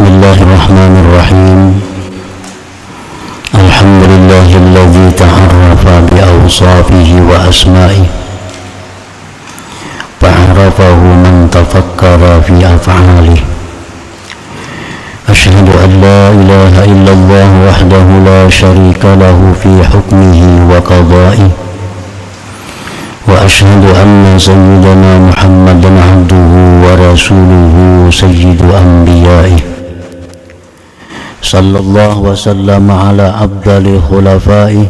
Bismillahirrahmanirrahim. Alhamdulillahilladzi ta'arrafa bi awsafihi wa asma'ihi fa'arafahu man tafakkara fi af'alihi. Asyhadu an la ilaha illallah wahdahu la syarika lahu fi hukmihi wa qada'ihi, wa asyhadu anna sayyidana Muhammadan abduhu wa rasuluhu sayyidu anbiya'ihi. Sallallahu wa sallama ala abdali khulafaihi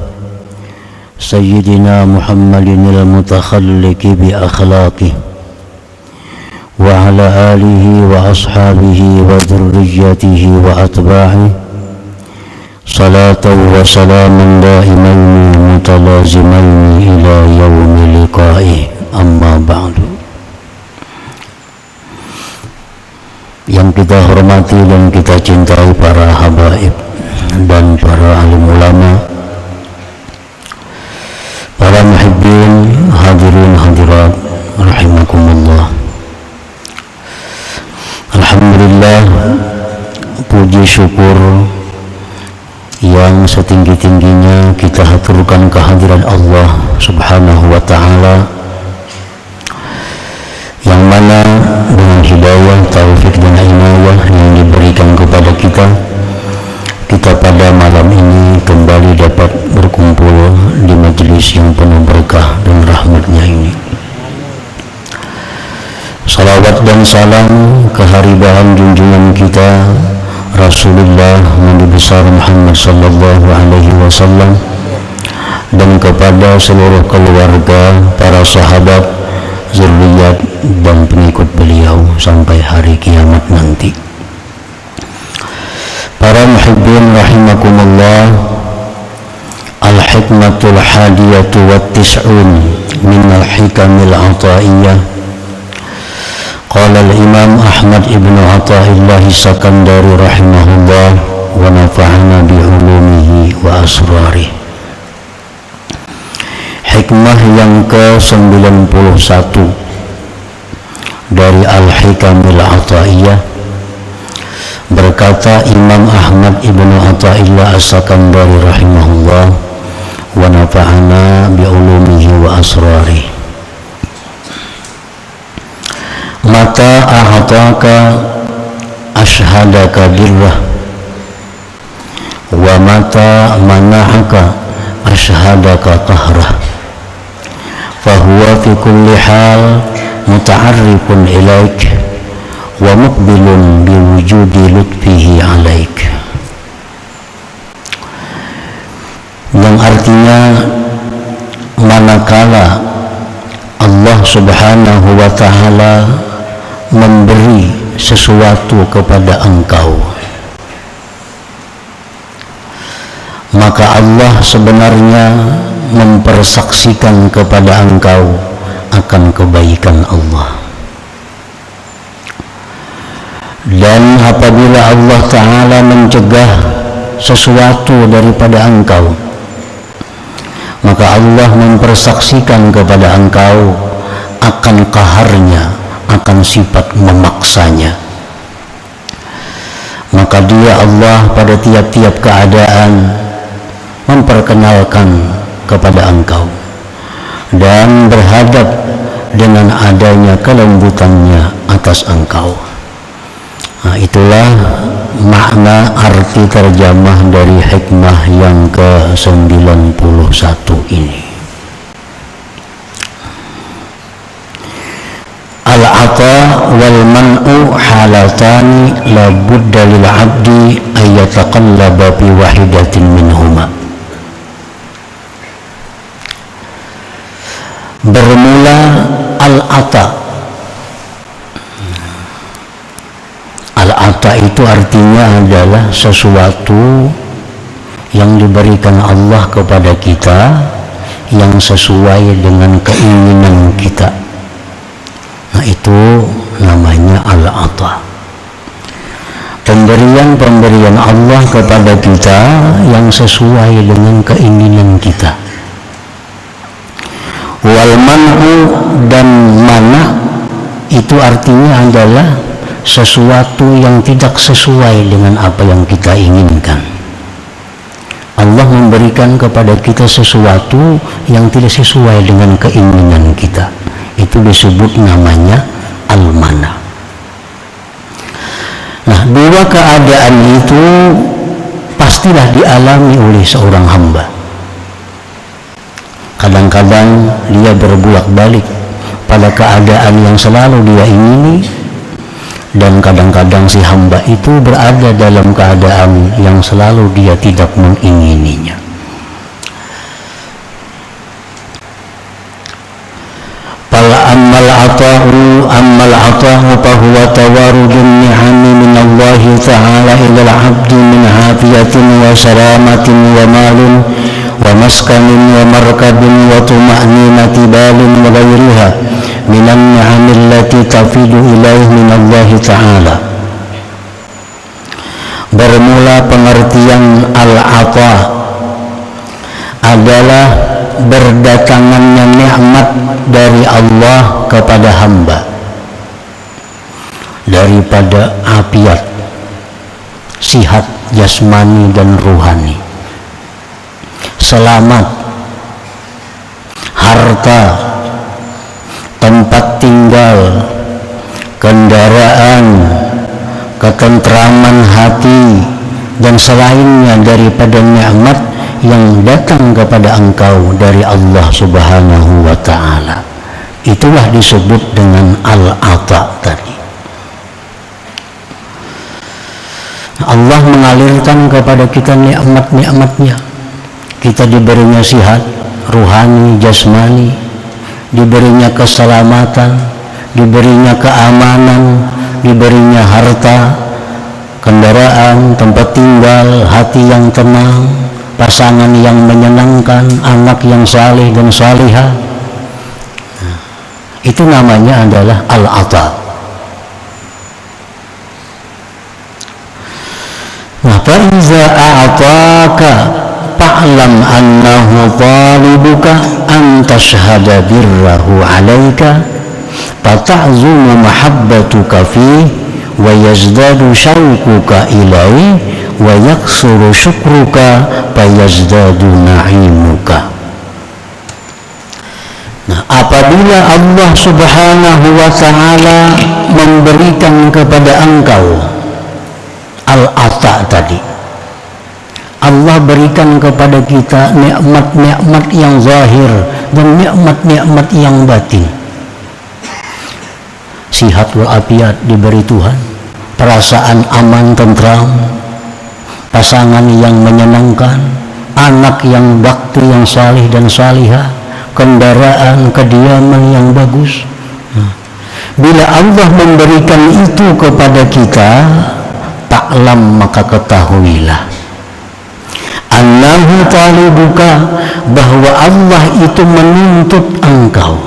sayyidina Muhammadin al-mutakhalliqi bi akhlaqih wa ala alihi wa ashabihi wa dhurriyyatihi wa atba'ihi salatan wa salaman daimaini mutalazimaini ila yaumi liqa'i. Amma ba'du. Yang kita hormati dan kita cintai para habaib dan para alim ulama, para muhibbin, hadirin hadirat rahimakumullah. Alhamdulillah, puji syukur yang setinggi-tingginya kita haturkan kehadiran Allah subhanahu wa ta'ala, yang mana dengan hidayah, taufik dan inayah yang diberikan kepada kita pada malam ini kembali dapat berkumpul di majelis yang penuh berkah dan rahmatnya ini. Salawat dan salam keharibaan junjungan kita Rasulullah Nabi besar Muhammad sallallahu alaihi wasallam dan kepada seluruh keluarga, para sahabat, zurriyat dan pengikut beliau sampai hari kiamat nanti. Para muhibbin rahimakumullah, al-hikmatul hadiyatu wa tis'un min al-hikamil ataiyah. Qala al-imam Ahmad ibn Athaillah Sakandari rahimahullah wa nafa'ana bi ulumihi wa asrarih. Hikmah yang ke-91 dari Al-Hikamil Athaiyah, berkata Imam Ahmad ibn Athaillah As-Sakandari rahimahullah wa nafa'ana bi ulumihi wa asrarih. Mata a'ataka ashhadaka birrah wa mata manahaka ashhadaka qahrah, fahuwa fi kulli hal muta'arrifun ilaik wa muqbilun biwujudi lutfihi alaik. Yang artinya, manakala Allah subhanahu wa ta'ala memberi sesuatu kepada engkau, maka Allah sebenarnya mempersaksikan kepada engkau akan kebaikan Allah. Dan apabila Allah Ta'ala mencegah sesuatu daripada engkau, maka Allah mempersaksikan kepada engkau akan qaharnya, akan sifat memaksanya. Maka dia Allah pada tiap-tiap keadaan memperkenalkan kepada engkau dan berhadap dengan adanya kelembutannya atas engkau. Nah, itulah makna arti terjemah dari hikmah yang ke-91 ini. Al-ata wal man'u halatani la budda lil 'abdi ay yataqallaba fi wahidatin minhuma. Bermula al-ata. Al-ata itu artinya adalah sesuatu yang diberikan Allah kepada kita yang sesuai dengan keinginan kita. Nah, itu namanya al-ata. Pemberian Allah kepada kita yang sesuai dengan keinginan kita. Wal man'u, dan mana itu artinya adalah sesuatu yang tidak sesuai dengan apa yang kita inginkan. Allah memberikan kepada kita sesuatu yang tidak sesuai dengan keinginan kita. Itu disebut namanya al-mana. Nah, dua keadaan itu pastilah dialami oleh seorang hamba. Kadang-kadang dia berbolak-balik pada keadaan yang selalu dia ingini, dan kadang-kadang si hamba itu berada dalam keadaan yang selalu dia tidak mengingininya. Ammal ata'u fahuwa tawarudun ni'ami minallahi ta'ala ilal abdi min hafiyatin wa salamatin wa malin wa maskanin wa markabin wa tuma'ninati balin wa ghairiha minan ni'amil lati tafidu ilaih minallahi ta'ala. Bermula pengertian al-ata adalah berdatangannya nikmat dari Allah kepada hamba, daripada afiat, sihat jasmani dan ruhani, selamat, harta, tempat tinggal, kendaraan, ketentraman hati, dan selainnya daripada nikmat yang datang kepada engkau dari Allah Subhanahu wa ta'ala. Itulah disebut dengan al-ata tadi. Allah mengalirkan kepada kita nikmat-nikmatnya. Kita diberinya sihat ruhani, jasmani, diberinya keselamatan, diberinya keamanan, diberinya harta, kendaraan, tempat tinggal, hati yang tenang, pasangan yang menyenangkan, anak yang saleh dan salihah. Itu namanya adalah al-ata. Nah, fa iza a'taka fa'lam annahu talibuka an tashhada birrahu 'alaika fata'zumu mahabbatuka fihi wa yazdadu syauquka ilaihi wa yaksuru syukruka fayazdadu na'imuka. Nah, apabila Allah Subhanahu wa ta'ala memberikan kepada engkau al-ata tadi, Allah berikan kepada kita nikmat-nikmat yang zahir dan nikmat-nikmat yang batin. Sihat walafiat diberi Tuhan, perasaan aman tentram, pasangan yang menyenangkan, anak yang bakti yang salih dan salihah, kendaraan, kediaman yang bagus. Bila Allah memberikan itu kepada kita, taklam, maka ketahuilah annahu talibuka, bahwa Allah itu menuntut engkau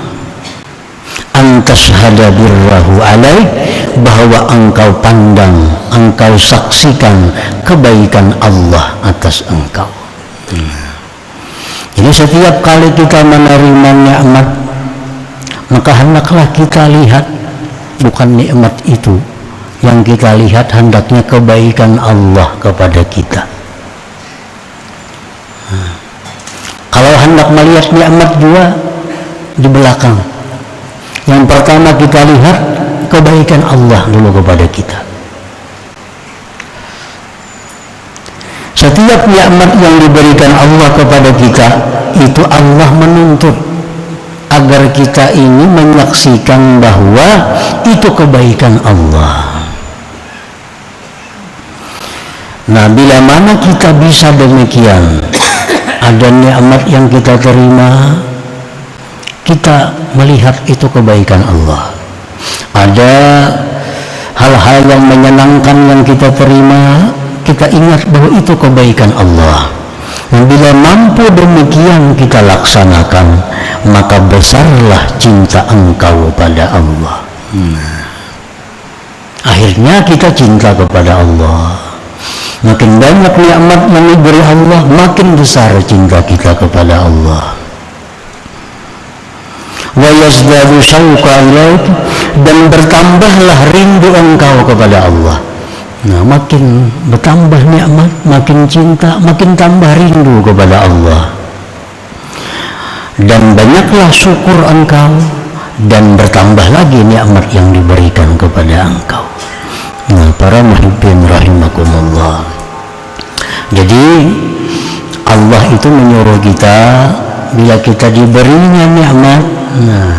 antashhada birrahu alaih, bahwa engkau pandang, engkau saksikan kebaikan Allah atas engkau. Jadi setiap kali kita menerima nikmat, maka hendaklah kita lihat bukan nikmat itu yang kita lihat, hendaknya kebaikan Allah kepada kita. Kalau hendak melihat nikmat juga di belakang, yang pertama kita lihat kebaikan Allah dulu kepada kita. Setiap nikmat yang diberikan Allah kepada kita, itu Allah menuntut agar kita ini menyaksikan bahwa itu kebaikan Allah. Nah, bila mana kita bisa demikian, ada nikmat yang kita terima, kita melihat itu kebaikan Allah. Ada hal-hal yang menyenangkan yang kita terima, kita ingat bahwa itu kebaikan Allah. Dan bila mampu demikian kita laksanakan, maka besarlah cinta engkau pada Allah. Akhirnya kita cinta kepada Allah. Makin banyak nikmat yang diberi Allah, makin besar cinta kita kepada Allah. wa yazdadu syauqa ilaik, dan bertambahlah rindu engkau kepada Allah. Nah, makin bertambah nikmat, makin cinta, makin tambah rindu kepada Allah. Dan banyaklah syukur engkau, dan bertambah lagi nikmat yang diberikan kepada engkau. Nah, para muhibbin rahimakumullah. Jadi Allah itu menyuruh kita, bila kita diberinya nikmat, nah,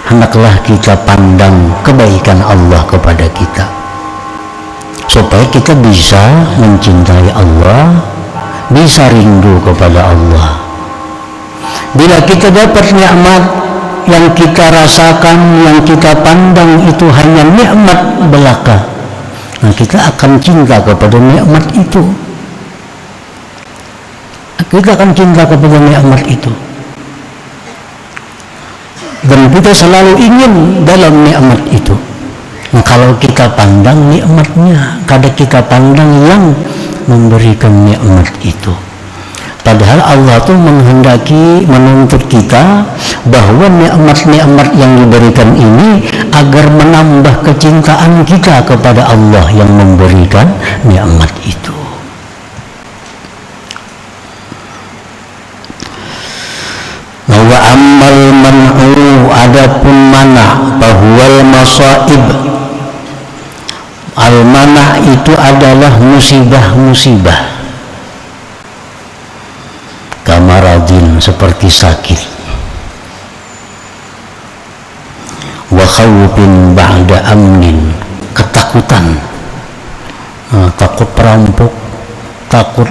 hendaklah kita pandang kebaikan Allah kepada kita, supaya kita bisa mencintai Allah, bisa rindu kepada Allah. Bila kita dapat nikmat, yang kita rasakan, yang kita pandang itu hanya nikmat belaka, nah kita akan cinta kepada nikmat itu. Kita akan cinta kepada nikmat itu, dan kita selalu ingin dalam nikmat itu. Nah, kalau kita pandang nikmatnya, kadang kita pandang yang memberikan nikmat itu. Padahal Allah tuh menghendaki, menuntut kita bahwa nikmat-nikmat yang diberikan ini agar menambah kecintaan kita kepada Allah yang memberikan nikmat itu. Wa ammal man'u, adapun mana, bahwal masaib, al-mana itu adalah musibah-musibah, kamaradin seperti sakit, wa khawfin ba'da amnin, ketakutan, takut perampok, takut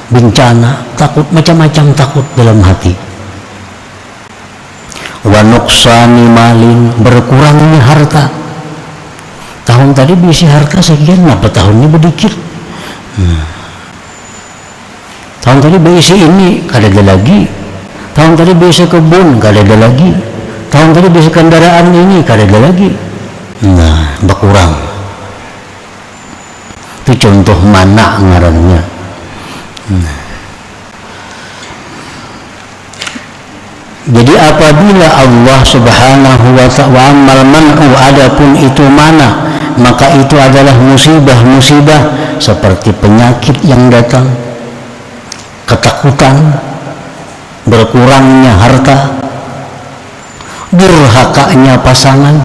bencana, takut macam-macam takut dalam hati. Wa nuqsani malin, berkurangnya harta. Tahun tadi bisi harta sekian, apa tahun ini sedikit. Tahun tadi berisi ini, kada ada lagi. Tahun tadi berisi kebun, kada ada lagi. Tahun tadi berisi kendaraan ini, kada ada lagi. Nah, berkurang. Itu contoh mana ngarannya. Jadi apabila Allah subhanahu wa ta'ala amal man'u, adapun itu mana, maka itu adalah musibah-musibah seperti penyakit yang datang, ketakutan, berkurangnya harta, durhakanya pasangan,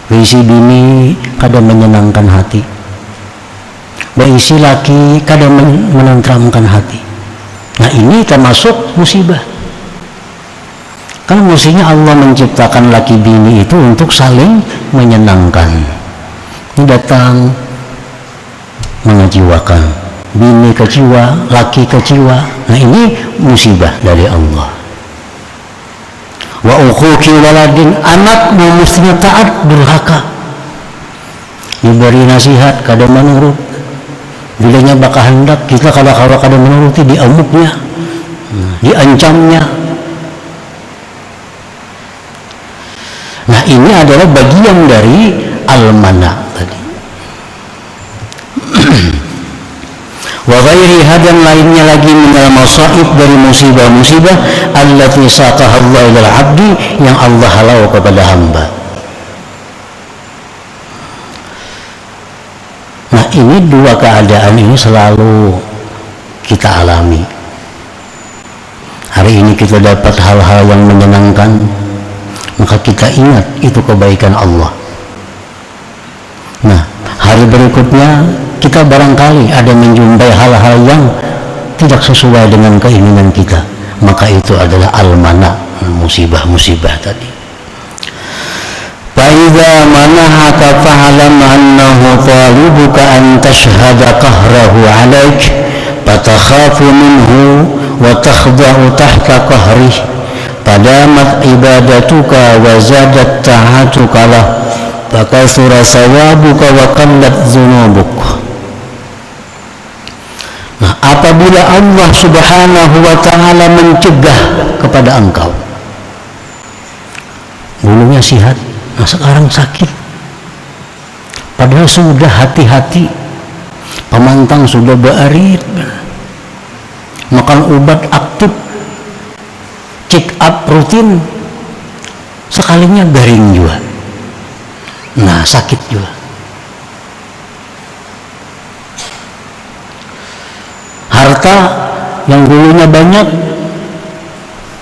berisi bini kadang menyenangkan hati, berisi laki kadang menenteramkan hati. Nah, ini termasuk musibah. Kan mestinya Allah menciptakan laki bini itu untuk saling menyenangkan. Ini datang mengecewakan, bini kecewa, laki kecewa. Nah, ini musibah dari Allah. Wa ukhuki waladin, anak mestinya taat, durhaka, diberi nasihat kada menurut, bilanya bakal hendak kita kalau kada menuruti, diamuknya, diancamnya. Nah, ini adalah bagian dari al-mana tadi. Wa ghairiha, dan lainnya lagi minal masaib, dari musibah-musibah allati saqaha Allah ilal abdi, yang Allah halau kepada hamba. Nah, ini dua keadaan ini selalu kita alami. Hari ini kita dapat hal-hal yang menyenangkan, maka kita ingat itu kebaikan Allah. Nah, hari berikutnya kita barangkali ada menjumpai hal-hal yang tidak sesuai dengan keinginan kita, maka itu adalah al-mana, musibah-musibah tadi. Fa'idha manahaka fa'alam annahu talibuka an tashhada qahrahu alaik fatakhafu minhu wa takhda'u tahta qahrih fadamat ibadatuka wa zadat ta'atuka lah fakathura sawabuka wa qallat dhunubuk. Nah, apabila Allah subhanahu wa ta'ala mencegah kepada engkau, dulunya sehat, nah sekarang sakit, padahal sudah hati-hati, pemantang sudah berit, makan obat aktif, check up rutin, sekalinya garing juga. Nah, sakit juga. Harta yang dulunya banyak,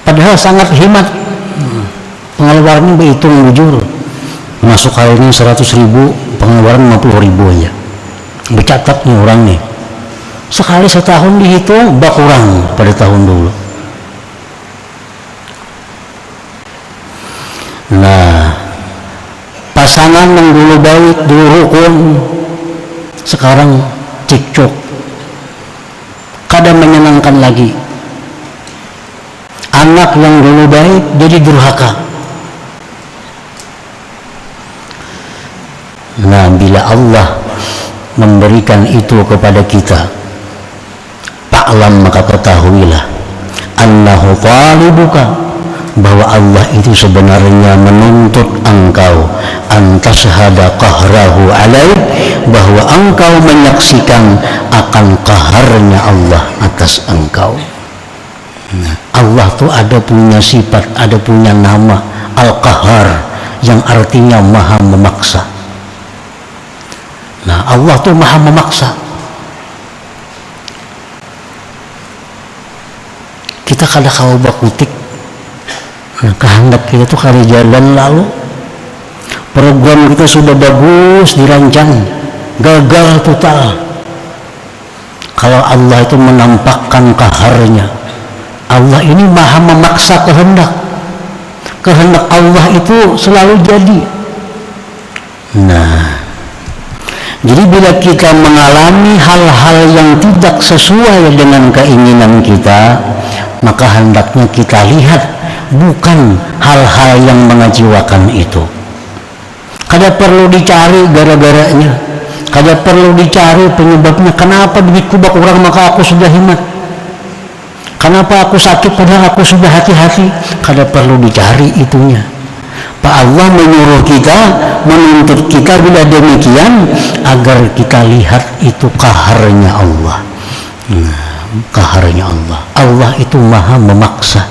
padahal sangat hemat, pengeluarannya berhitung jujur. Masuk hari ini 100.000, pengeluaran 50.000 aja. Bercatat nih orang nih. Sekali setahun dihitung, berkurang pada tahun dulu. Nah, pasangan yang dulu baik, dulu rukun, sekarang cekcok, kadang menyenangkan lagi. Anak yang dulu baik jadi durhaka. Nah, bila Allah memberikan itu kepada kita, fa'lam, maka ketahuilah annahu talibuka, bahwa Allah itu sebenarnya menuntut engkau antashhada qahrahu alaik, bahwa engkau menyaksikan akan qaharnya Allah atas engkau. Nah, Allah tuh ada punya sifat, ada punya nama Al-Qahar, yang artinya maha memaksa. Nah, Allah tuh maha memaksa. Kita kada kau bakutik. Nah, kehendak kita tuh kali jalan lalu, program kita sudah bagus dirancang, gagal total. Kalau Allah itu menampakkan qaharnya, Allah ini maha memaksa kehendak. Kehendak Allah itu selalu jadi. Nah, jadi bila kita mengalami hal-hal yang tidak sesuai dengan keinginan kita, maka hendaknya kita lihat bukan hal-hal yang mengecewakan itu. Kada perlu dicari gara-garanya, kada perlu dicari penyebabnya. Kenapa duitku berkurang maka aku sudah hemat? Kenapa aku sakit padahal aku sudah hati-hati? Kada perlu dicari itunya. Pak Allah menyuruh kita, menuntut kita bila demikian agar kita lihat itu qaharnya Allah. Nah, qaharnya Allah. Allah itu maha memaksa.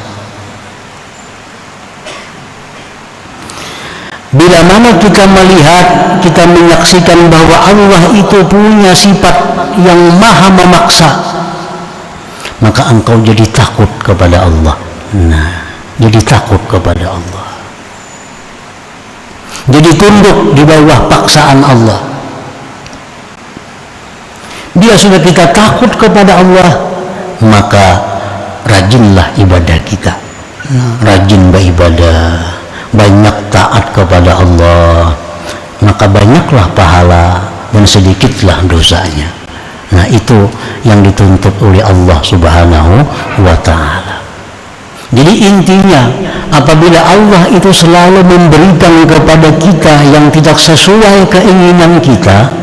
Bila mana kita melihat, kita menyaksikan bahwa Allah itu punya sifat yang maha memaksa, maka engkau jadi takut kepada Allah. Nah, jadi takut kepada Allah, jadi tunduk di bawah paksaan Allah. Bila sudah kita takut kepada Allah, maka rajinlah ibadah kita. Rajin beribadah, banyak taat kepada Allah, maka banyaklah pahala dan sedikitlah dosanya. Nah, itu yang dituntut oleh Allah Subhanahu wa ta'ala. Jadi intinya, apabila Allah itu selalu memberikan kepada kita yang tidak sesuai keinginan kita,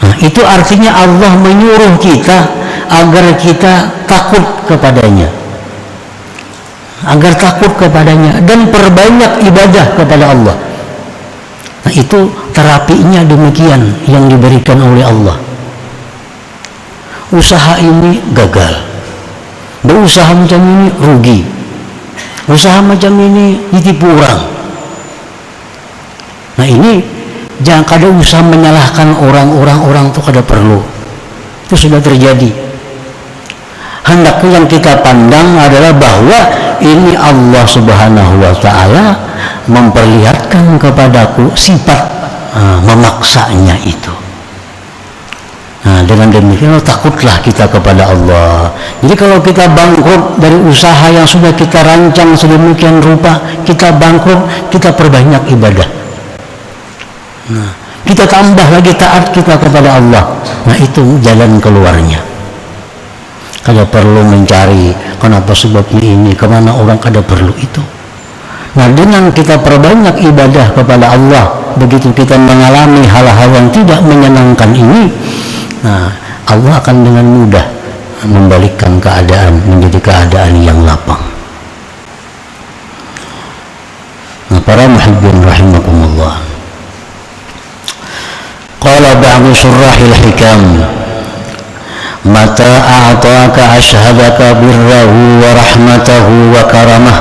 nah, itu artinya Allah menyuruh kita agar kita takut kepadanya, agar takut kepadanya dan perbanyak ibadah kepada Allah. Nah, itu terapinya demikian yang diberikan oleh Allah. Usaha ini gagal, berusaha macam ini rugi, usaha macam ini ditipu orang. Nah, ini jangan kada usah menyalahkan orang itu kada perlu. Itu sudah terjadi. Hendaknya yang kita pandang adalah bahwa ini Allah Subhanahu wa ta'ala memperlihatkan kepadaku sifat memaksanya itu. Nah, dengan demikian takutlah kita kepada Allah. Jadi kalau kita bangkrut dari usaha yang sudah kita rancang sedemikian rupa, kita bangkrut, kita perbanyak ibadah. Nah, kita tambah lagi taat kita kepada Allah. Nah, itu jalan keluarnya. Kada perlu mencari kenapa sebabnya ini, kemana orang, kada perlu itu. Nah, dengan kita perbanyak ibadah kepada Allah, begitu kita mengalami hal-hal yang tidak menyenangkan ini, nah, Allah akan dengan mudah membalikkan keadaan menjadi keadaan yang lapang. Nah, para muhibbin rahimakumullah, qala ba'du syurrahil hikam mata a'taka ashhadaka birrahu wa rahmatahu wa karamah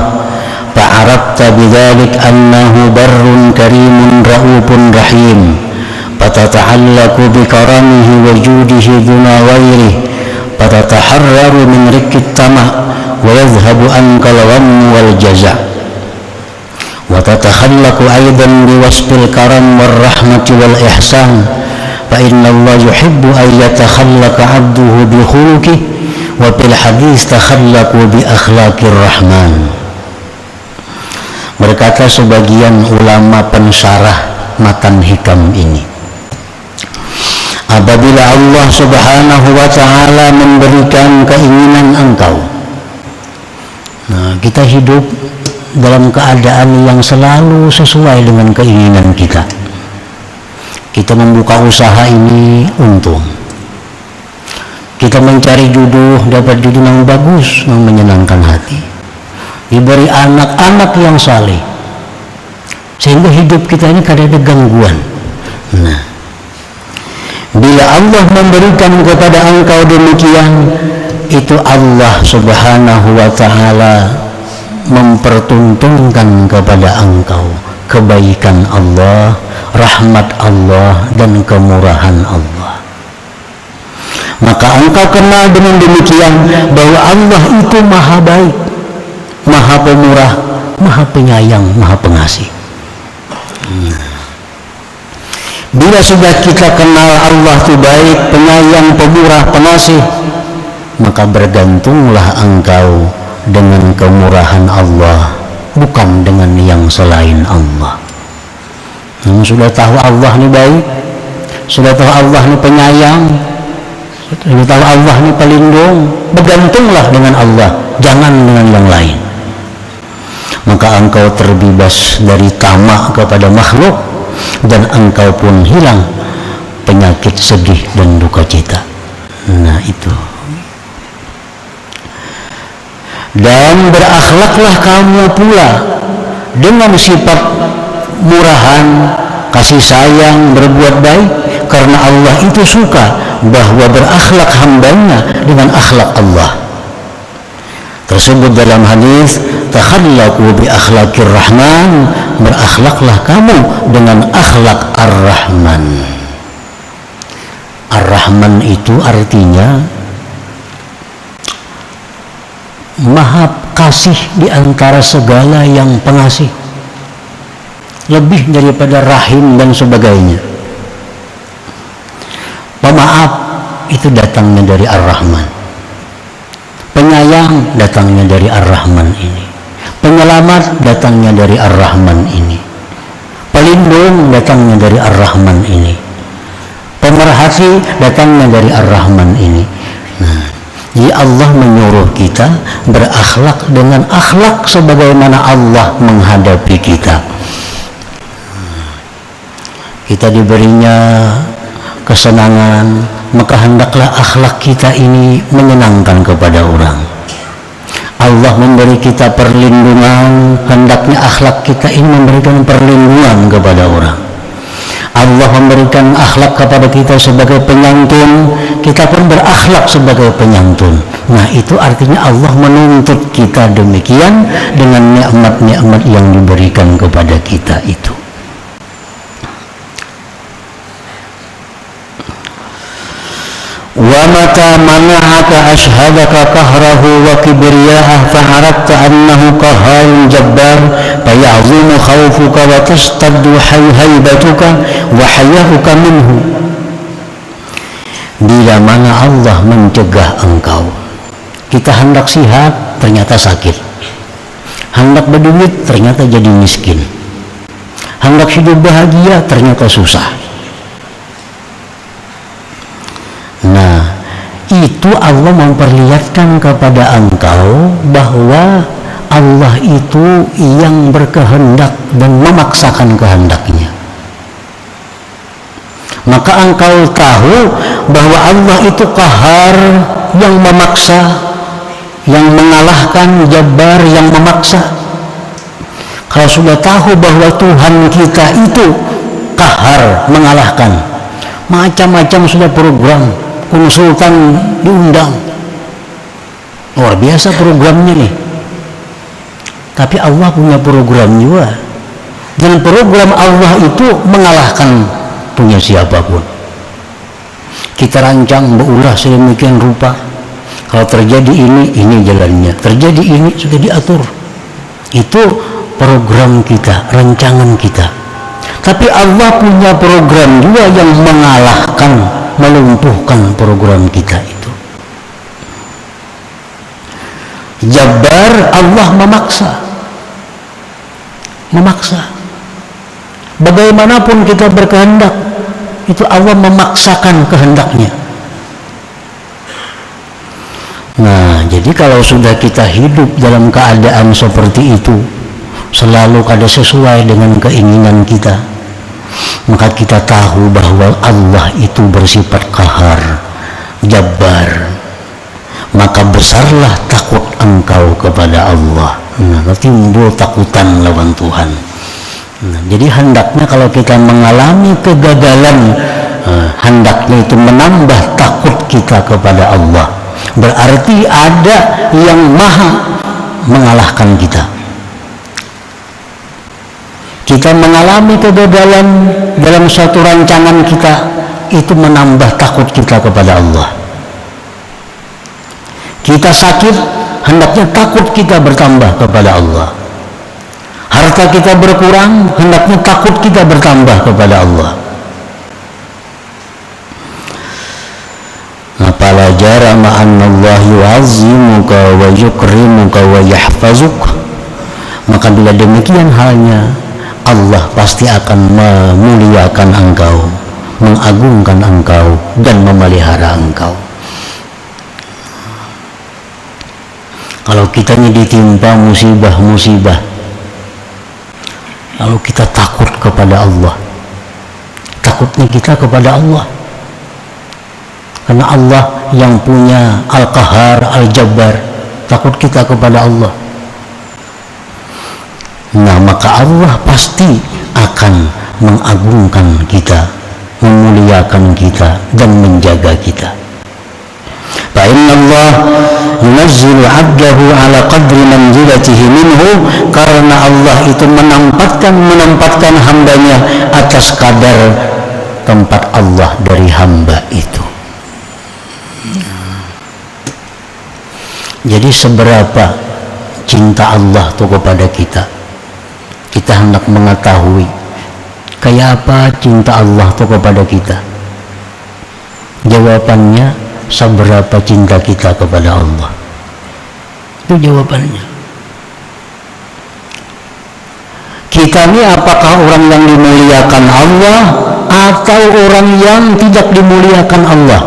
fa'arafta bidzalik annahu barrun karimun raufun rahim fatata'allaqu bikaramihi wa judihi duna ghairihi fatataharraru min rikkit tama' wa yadhhabu ankal ghamm wal jaza' wa tatakhallaqu aidan biwasfil karam war rahmati wal ihsan fa inna Allah yuhibbu an yatakhallaqa 'abduhu bi khuluqihi wa fil hadits takhallaqu bi akhlaqir rahman. Berkata sebagian ulama pensyarah matan hikam ini, apabila Allah subhanahu wa ta'ala memberikan keinginan engkau, nah kita hidup dalam keadaan yang selalu sesuai dengan keinginan kita. Kita membuka usaha ini untung, kita mencari jodoh, dapat jodoh yang bagus, yang menyenangkan hati, diberi anak-anak yang saleh, sehingga hidup kita ini kada ada gangguan. Nah, bila Allah memberikan kepada engkau demikian, itu Allah subhanahu wa ta'ala mempertuntunkan kepada engkau kebaikan Allah, rahmat Allah, dan kemurahan Allah. Maka engkau kenal dengan demikian bahwa Allah itu maha baik, maha pemurah, maha penyayang, maha pengasih. Bila sudah kita kenal Allah itu baik, penyayang, pemurah, pengasih, maka bergantunglah engkau dengan kemurahan Allah, bukan dengan yang selain Allah. Sudah tahu Allah ini baik, sudah tahu Allah ini penyayang, sudah tahu Allah ini pelindung, bergantunglah dengan Allah, jangan dengan yang lain. Maka engkau terbebas dari tamak kepada makhluk, dan engkau pun hilang penyakit sedih dan duka cita. Nah itu. Dan berakhlaklah kamu pula dengan sifat murahan, kasih sayang, berbuat baik, karena Allah itu suka bahwa berakhlak hambanya dengan akhlak Allah. Tersebut dalam hadis, takhallaqu bi akhlaqir rahman, berakhlaklah kamu dengan akhlak ar-rahman. Ar-rahman itu artinya maha kasih di antara segala yang pengasih, lebih daripada rahim dan sebagainya. Pemaaf itu datangnya dari ar-rahman, penyayang datangnya dari ar-rahman ini, penyelamat datangnya dari ar-rahman ini, pelindung datangnya dari ar-rahman ini, pemerhati datangnya dari ar-rahman ini. Nah, jadi Allah menyuruh kita berakhlak dengan akhlak sebagaimana Allah menghadapi kita. Kita diberinya kesenangan, maka hendaklah akhlak kita ini menyenangkan kepada orang. Allah memberi kita perlindungan, hendaknya akhlak kita ini memberikan perlindungan kepada orang. Allah memberikan akhlak kepada kita sebagai penyantun, kita pun berakhlak sebagai penyantun. Nah itu artinya Allah menuntut kita demikian dengan nikmat-nikmat yang diberikan kepada kita itu. Wa mata mana'aka ashhadaka qahrahu wa kibriya'ah fa'arabta annahu qahharun jabbar faya'zimu khawfuka wa tastaddu haybatuka wa haya'uka minhu. Bila mana Allah mencegah engkau, kita hendak sihat ternyata sakit, hendak berduit ternyata jadi miskin, hendak hidup bahagia ternyata susah. Nah, itu Allah memperlihatkan kepada engkau bahwa Allah itu yang berkehendak dan memaksakan kehendaknya. Maka engkau tahu bahwa Allah itu qahar, yang memaksa, yang mengalahkan, jabbar, yang memaksa. Kalau sudah tahu bahwa Tuhan kita itu qahar, mengalahkan, macam-macam sudah program, konsultan diundang. Luar biasa programnya nih. Tapi Allah punya program juga. Dan program Allah itu mengalahkan punya siapapun. Kita rancang berulah sedemikian rupa. Kalau terjadi ini jalannya. Terjadi ini sudah diatur. Itu program kita, rancangan kita. Tapi Allah punya program juga yang mengalahkan, melumpuhkan program kita itu. Jabbar, Allah memaksa. Bagaimanapun kita berkehendak, itu Allah memaksakan kehendaknya. Nah, jadi kalau sudah kita hidup dalam keadaan seperti itu, selalu kada sesuai dengan keinginan kita, maka kita tahu bahwa Allah itu bersifat qahar, jabbar. Maka besarlah takut engkau kepada Allah. Nah, timbul takutan lawan Tuhan. Nah, jadi hendaknya kalau kita mengalami kegagalan, hendaknya itu menambah takut kita kepada Allah. Berarti ada yang maha mengalahkan kita. Kita mengalami kegagalan dalam suatu rancangan kita, itu menambah takut kita kepada Allah. Kita sakit, hendaknya takut kita bertambah kepada Allah. Harta kita berkurang, hendaknya takut kita bertambah kepada Allah. Apala jarama annallah yu'azzimuka wa yukrimuka wa yahfazuk. Maka bila demikian halnya, Allah pasti akan memuliakan engkau, mengagungkan engkau, dan memelihara engkau. Kalau kita ini ditimpa musibah-musibah, lalu kita takut kepada Allah, takutnya kita kepada Allah, karena Allah yang punya Al-Qahar, Al-Jabbar, takut kita kepada Allah. Nah, maka Allah pasti akan mengagungkan kita, memuliakan kita, dan menjaga kita. Fa'inna yunazzilu 'abdahu 'ala qadri manzilatihi minhu, karena Allah itu menempatkan hambanya atas kadar tempat Allah dari hamba itu. Jadi seberapa cinta Allah itu kepada kita, kita hendak mengetahui kayak apa cinta Allah itu kepada kita. Jawabannya, seberapa cinta kita kepada Allah. Itu jawabannya. Kita ini apakah orang yang dimuliakan Allah atau orang yang tidak dimuliakan Allah?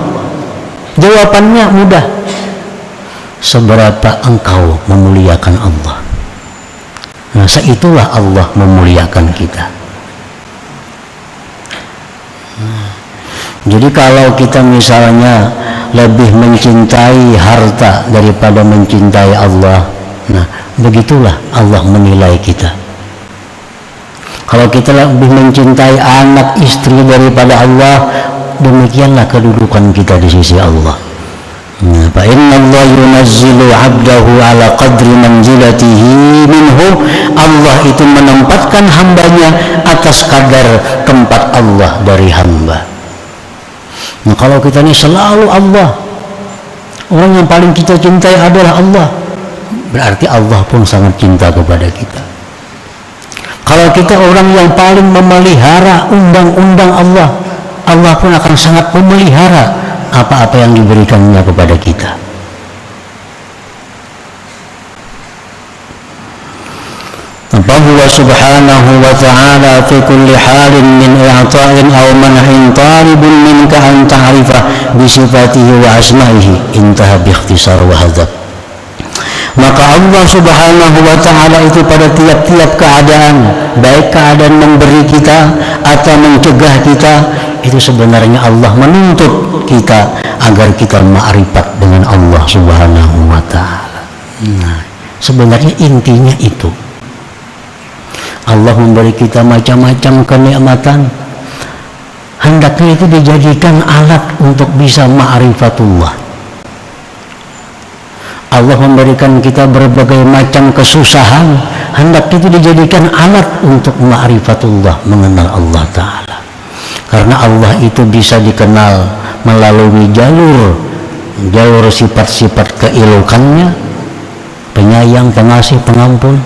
Jawabannya mudah. Seberapa engkau memuliakan Allah, nah seitulah Allah memuliakan kita. Jadi kalau kita misalnya lebih mencintai harta daripada mencintai Allah, nah begitulah Allah menilai kita. Kalau kita lebih mencintai anak istri daripada Allah, demikianlah kedudukan kita di sisi Allah. Nah, fa inna Allah yunazzilu 'abdahu 'ala qadri manzilatihi minhu. Allah itu menempatkan hambanya atas kadar tempat Allah dari hamba. Nah, kalau kita ini selalu Allah, orang yang paling kita cintai adalah Allah, berarti Allah pun sangat cinta kepada kita. Kalau kita orang yang paling memelihara undang-undang Allah, Allah pun akan sangat memelihara apa-apa yang diberikannya kepada kita. Bahwa subhanahu wa ta'ala fi kulli halin min i'ta'in aw man'in talibun minka an ta'rifa bi sifatihi wa asma'ihi, intaha bi ikhtisar wa hadab. Maka Allah subhanahu wa ta'ala itu pada tiap-tiap keadaan, baik keadaan memberi kita atau mencegah kita, itu sebenarnya Allah menuntut kita agar kita ma'rifat dengan Allah subhanahu wa ta'ala. Nah, sebenarnya intinya itu. Allah memberi kita macam-macam kenikmatan, hendaknya itu dijadikan alat untuk bisa ma'rifatullah. Allah memberikan kita berbagai macam kesusahan, hendak itu dijadikan alat untuk ma'rifatullah, mengenal Allah Ta'ala. Karena Allah itu bisa dikenal melalui jalur sifat-sifat keelokannya, penyayang, pengasih, pengampun.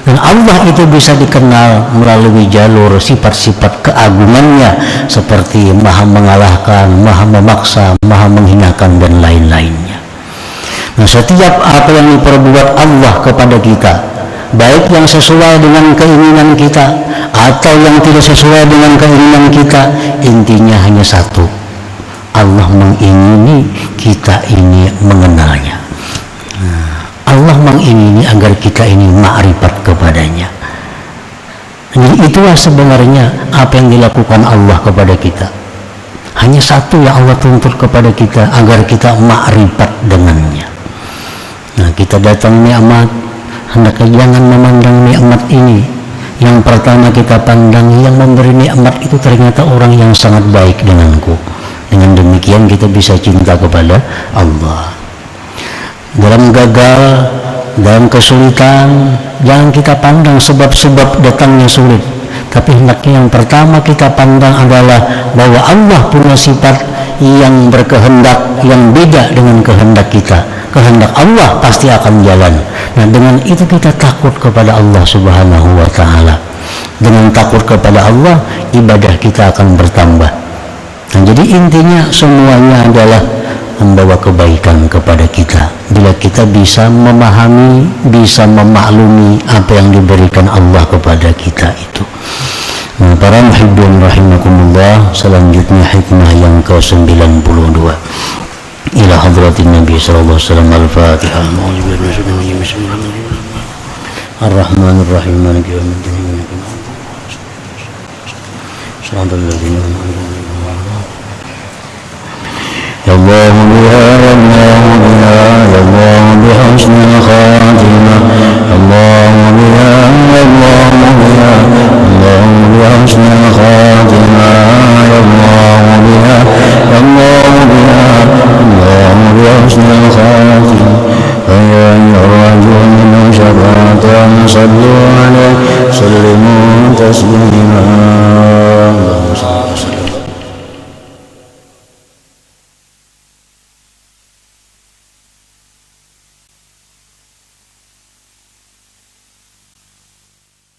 Dan Allah itu bisa dikenal melalui jalur sifat-sifat keagungannya, seperti maha mengalahkan, maha memaksa, maha menghinakan, dan lain-lainnya. Nah, setiap apa yang diperbuat Allah kepada kita, baik yang sesuai dengan keinginan kita atau yang tidak sesuai dengan keinginan kita, intinya hanya satu: Allah mengingini kita ini mengenalnya. Allah mengingini agar kita ini ma'rifat kepadanya. Jadi itulah sebenarnya apa yang dilakukan Allah kepada kita. Hanya satu yang Allah tuntut kepada kita, agar kita ma'rifat dengannya. Nah, kita datang nikmat, hendaknya jangan memandang nikmat ini. Yang pertama kita pandang, yang memberi nikmat itu ternyata orang yang sangat baik denganku. Dengan demikian kita bisa cinta kepada Allah. Dalam gagal, dalam kesulitan, jangan kita pandang sebab-sebab datangnya sulit, tapi hendaknya yang pertama kita pandang adalah bahwa Allah punya sifat yang berkehendak yang beda dengan kehendak kita. Kehendak Allah pasti akan jalan. Nah, dengan itu kita takut kepada Allah Subhanahu wa Ta'ala. Dengan takut kepada Allah, ibadah kita akan bertambah. Nah, jadi intinya semuanya adalah membawa kebaikan kepada kita bila kita bisa memahami, bisa memaklumi apa yang diberikan Allah kepada kita itu. Nah, para muhibbin rahimakumullah, selanjutnya hikmah yang ke-92 ila hadratin Nabi sallallahu alaihi wasallam. Al-Fatihah. Ar-Rahmanir Rahim, Maliki yaumiddin. Shiratal ladzina an'amta alaihim. Ya Allah biha, ya Allah biha, ya Allah bihusnil khatimah. Allah biha, ya Allah biha, Allah bihusnil khatimah. Ya Allah biha, ya Allah biha, Allah bihusnil khatimah. Ya ayyuhal syafa'atan sallu alaihi sallimu taslima. Allahumma salli